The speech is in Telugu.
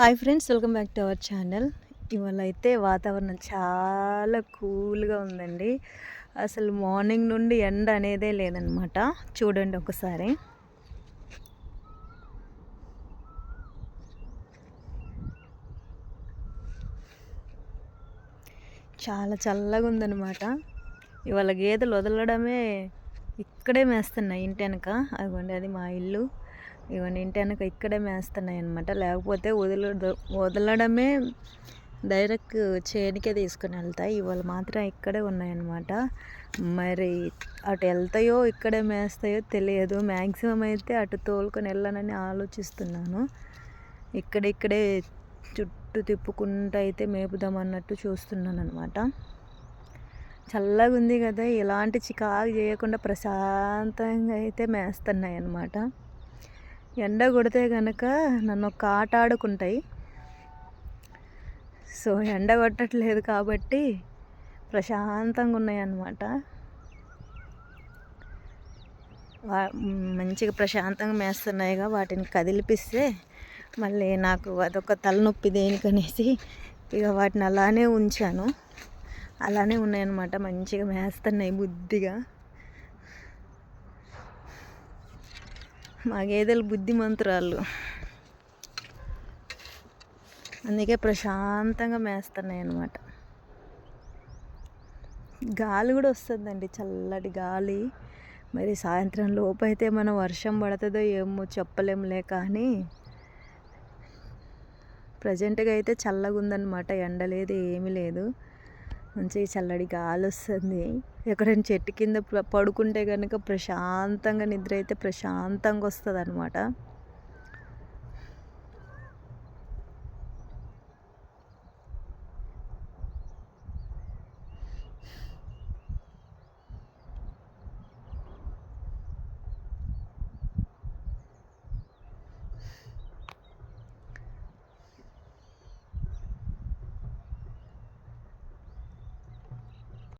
Hi friends, welcome back to our channel. ఇవాళ అయితే వాతావరణం చాలా కూల్గా ఉందండి. అసలు మార్నింగ్ నుండి ఎండ అనేదే లేదనమాట. చూడండి ఒకసారి. చాలా చల్లగా ఉందన్నమాట. ఇవాళ గేదెలు వదలడమే ఇక్కడే మేస్తున్నాయి ఇంటి వెనక. అదిగోండి, అది మా ఇల్లు. ఇవన్నీ ఇంటి వెనక ఇక్కడే మేస్తున్నాయి అనమాట. లేకపోతే వదలడమే డైరెక్ట్ చేనికే తీసుకుని వెళ్తాయి. ఇవాళ మాత్రం ఇక్కడే ఉన్నాయన్నమాట. మరి అటు వెళ్తాయో ఇక్కడే మేస్తాయో తెలియదు. మ్యాక్సిమం అయితే అటు తోలుకొని వెళ్ళానని ఆలోచిస్తున్నాను. ఇక్కడే చుట్టూ తిప్పుకుంటూ అయితే మేపుదాం అన్నట్టు చూస్తున్నాను అనమాట. చల్లగా ఉంది కదా, ఎలాంటి చికాకు చేయకుండా ప్రశాంతంగా అయితే మేస్తున్నాయి అన్నమాట. ఎండ కొడితే కనుక నన్ను ఒక ఆట ఆడుకుంటాయి. సో ఎండ కొట్టట్లేదు కాబట్టి ప్రశాంతంగా ఉన్నాయి అన్నమాట. మంచిగా ప్రశాంతంగా మేస్తున్నాయిగా, వాటిని కదిలిపిస్తే మళ్ళీ నాకు అదొక తలనొప్పి దేనికనేసి ఇక వాటిని అలానే ఉంచాను. అలానే ఉన్నాయన్నమాట. మంచిగా మేస్తున్నాయి బుద్ధిగా. మా గేదెలు బుద్ధిమంతురాళ్ళు, అందుకే ప్రశాంతంగా మేస్తున్నాయి అన్నమాట. గాలి కూడా వస్తుందండి, చల్లటి గాలి. మరి సాయంత్రం లోపు అయితే మనం వర్షం పడుతుందో ఏమో చెప్పలేములే, కానీ ప్రజెంట్గా అయితే చల్లగా ఉందన్నమాట. ఎండ లేదు, ఏమీ లేదు. మంచిగా చల్లటి గాలి వస్తుంది. ఎక్కడైనా చెట్టు కింద పడుకుంటే కనుక ప్రశాంతంగా నిద్ర అయితే ప్రశాంతంగా వస్తుంది అనమాట.